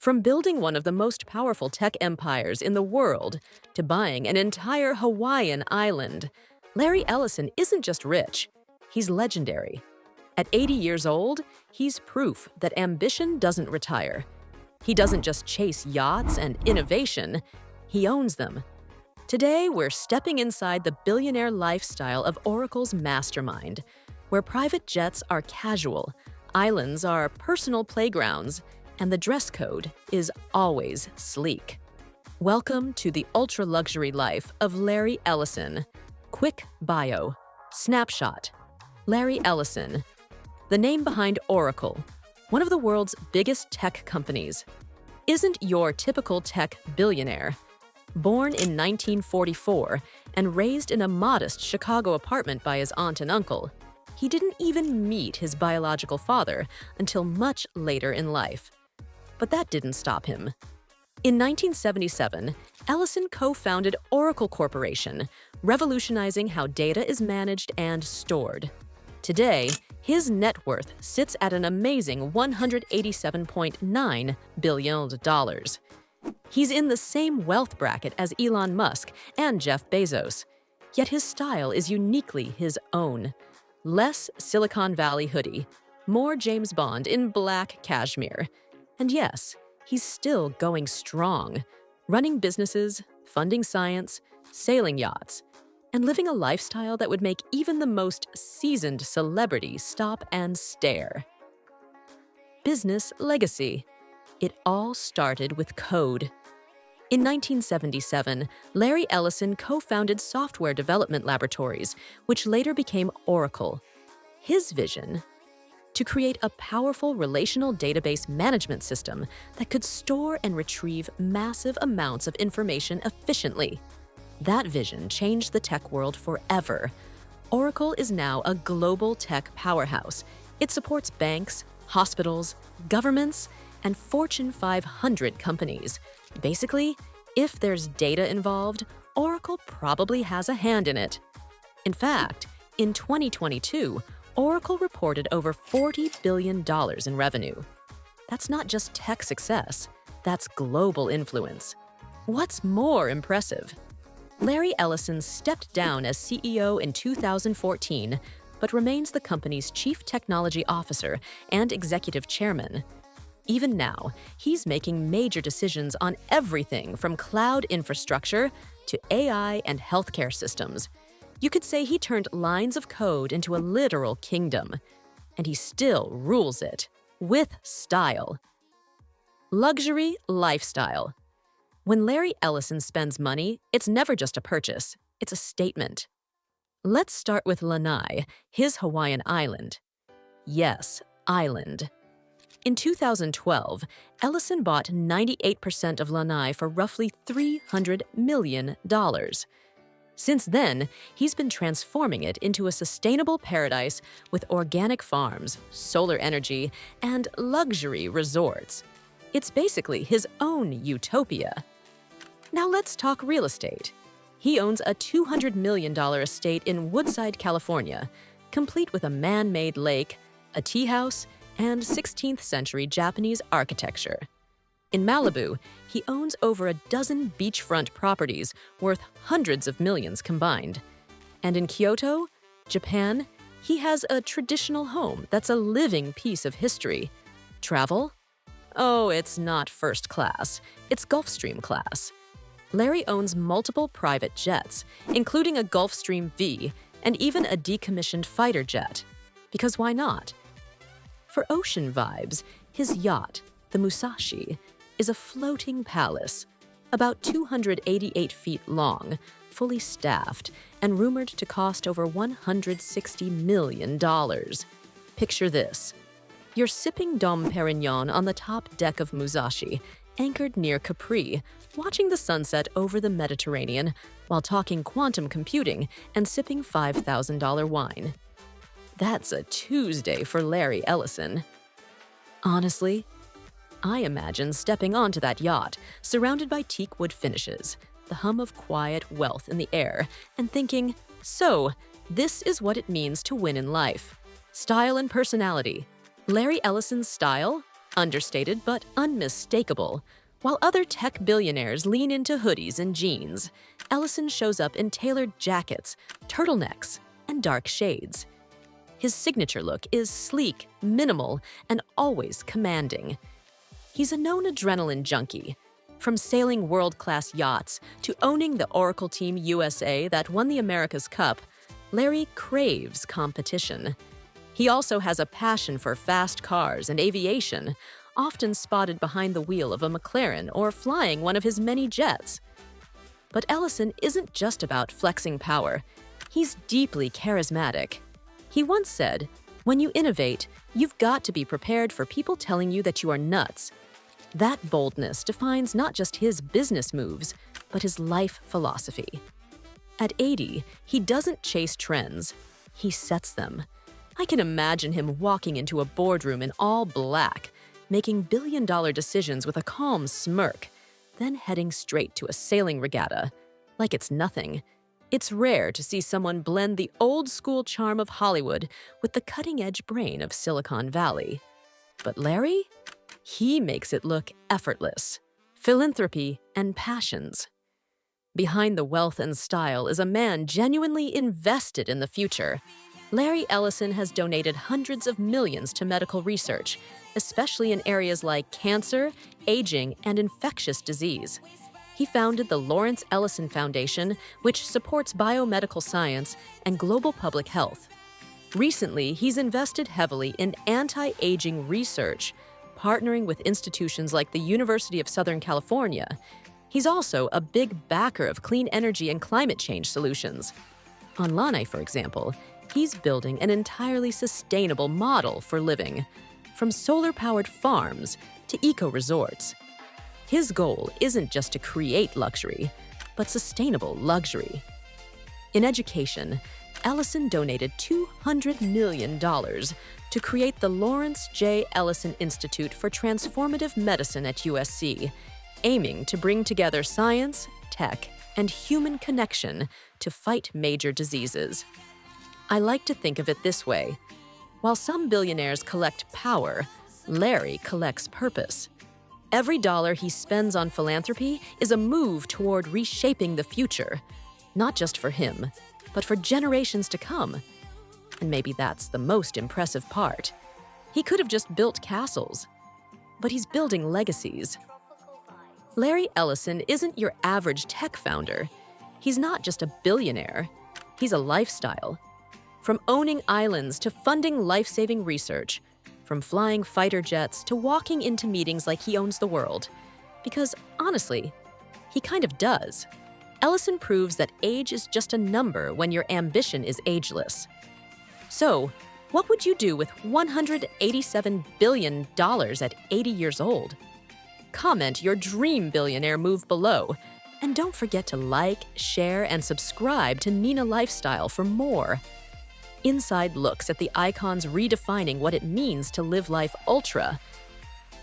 From building one of the most powerful tech empires in the world to buying an entire Hawaiian island, Larry Ellison isn't just rich, he's legendary. At 80 years old, he's proof that ambition doesn't retire. He doesn't just chase yachts and innovation, he owns them. Today, we're stepping inside the billionaire lifestyle of Oracle's mastermind, where private jets are casual, islands are personal playgrounds, and the dress code is always sleek. Welcome to the ultra-luxury life of Larry Ellison. Quick bio. Snapshot. Larry Ellison. The name behind Oracle, one of the world's biggest tech companies, isn't your typical tech billionaire. Born in 1944 and raised in a modest Chicago apartment by his aunt and uncle, he didn't even meet his biological father until much later in life. But that didn't stop him. In 1977, Ellison co-founded Oracle Corporation, revolutionizing how data is managed and stored. Today, his net worth sits at an amazing $187.9 billion. He's in the same wealth bracket as Elon Musk and Jeff Bezos, yet his style is uniquely his own. Less Silicon Valley hoodie, more James Bond in black cashmere. And yes, he's still going strong, running businesses, funding science, sailing yachts, and living a lifestyle that would make even the most seasoned celebrity stop and stare. Business legacy. It all started with code. In 1977, Larry Ellison co-founded software development laboratories, which later became Oracle. His vision? To create a powerful relational database management system that could store and retrieve massive amounts of information efficiently. That vision changed the tech world forever. Oracle is now a global tech powerhouse. It supports banks, hospitals, governments, and Fortune 500 companies. Basically, if there's data involved, Oracle probably has a hand in it. In fact, in 2022, Oracle reported over $40 billion in revenue. That's not just tech success, that's global influence. What's more impressive? Larry Ellison stepped down as CEO in 2014, but remains the company's chief technology officer and executive chairman. Even now, he's making major decisions on everything from cloud infrastructure to AI and healthcare systems. You could say he turned lines of code into a literal kingdom, and he still rules it with style. Luxury lifestyle. When Larry Ellison spends money, it's never just a purchase, it's a statement. Let's start with Lanai, his Hawaiian island. Yes, island. In 2012, Ellison bought 98% of Lanai for roughly $300 million. Since then, he's been transforming it into a sustainable paradise with organic farms, solar energy, and luxury resorts. It's basically his own utopia. Now let's talk real estate. He owns a $200 million estate in Woodside, California, complete with a man-made lake, a tea house, and 16th century Japanese architecture. In Malibu, he owns over a dozen beachfront properties worth hundreds of millions combined. And in Kyoto, Japan, he has a traditional home that's a living piece of history. Travel? Oh, it's not first class, it's Gulfstream class. Larry owns multiple private jets, including a Gulfstream V and even a decommissioned fighter jet. Because why not? For ocean vibes, his yacht, the Musashi, is a floating palace, about 288 feet long, fully staffed, and rumored to cost over $160 million. Picture this. You're sipping Dom Perignon on the top deck of Musashi, anchored near Capri, watching the sunset over the Mediterranean while talking quantum computing and sipping $5,000 wine. That's a Tuesday for Larry Ellison. Honestly, I imagine stepping onto that yacht, surrounded by teak wood finishes, the hum of quiet wealth in the air, and thinking, so, this is what it means to win in life. Style and personality. Larry Ellison's style? understated but unmistakable. While other tech billionaires lean into hoodies and jeans, Ellison shows up in tailored jackets, turtlenecks, and dark shades. His signature look is sleek, minimal, and always commanding. He's a known adrenaline junkie. From sailing world-class yachts to owning the Oracle Team USA that won the America's Cup, Larry craves competition. He also has a passion for fast cars and aviation, often spotted behind the wheel of a McLaren or flying one of his many jets. But Ellison isn't just about flexing power. He's deeply charismatic. He once said, "When you innovate, you've got to be prepared for people telling you that you are nuts." That boldness defines not just his business moves, but his life philosophy. At 80, he doesn't chase trends. He sets them. I can imagine him walking into a boardroom in all black, making billion-dollar decisions with a calm smirk, then heading straight to a sailing regatta, like it's nothing. It's rare to see someone blend the old-school charm of Hollywood with the cutting-edge brain of Silicon Valley. But Larry? He makes it look effortless. Philanthropy and passions. Behind the wealth and style is a man genuinely invested in the future. Larry Ellison has donated hundreds of millions to medical research, especially in areas like cancer, aging, and infectious disease. He founded the Lawrence Ellison Foundation, which supports biomedical science and global public health. Recently, he's invested heavily in anti-aging research, partnering with institutions like the University of Southern California. He's also a big backer of clean energy and climate change solutions. On Lanai, for example, he's building an entirely sustainable model for living, from solar-powered farms to eco-resorts. His goal isn't just to create luxury, but sustainable luxury. In education, Ellison donated $200 million to create the Lawrence J. Ellison Institute for Transformative Medicine at USC, aiming to bring together science, tech, and human connection to fight major diseases. I like to think of it this way. While some billionaires collect power, Larry collects purpose. Every dollar he spends on philanthropy is a move toward reshaping the future, not just for him, but for generations to come. And maybe that's the most impressive part. He could have just built castles, but he's building legacies. Larry Ellison isn't your average tech founder. He's not just a billionaire. He's a lifestyle. From owning islands to funding life-saving research, from flying fighter jets to walking into meetings like he owns the world. Because, honestly, he kind of does. Ellison proves that age is just a number when your ambition is ageless. So, what would you do with $187 billion at 80 years old? Comment your dream billionaire move below. And don't forget to like, share, and subscribe to Nina Lifestyle for more. Inside looks at the icons redefining what it means to live life ultra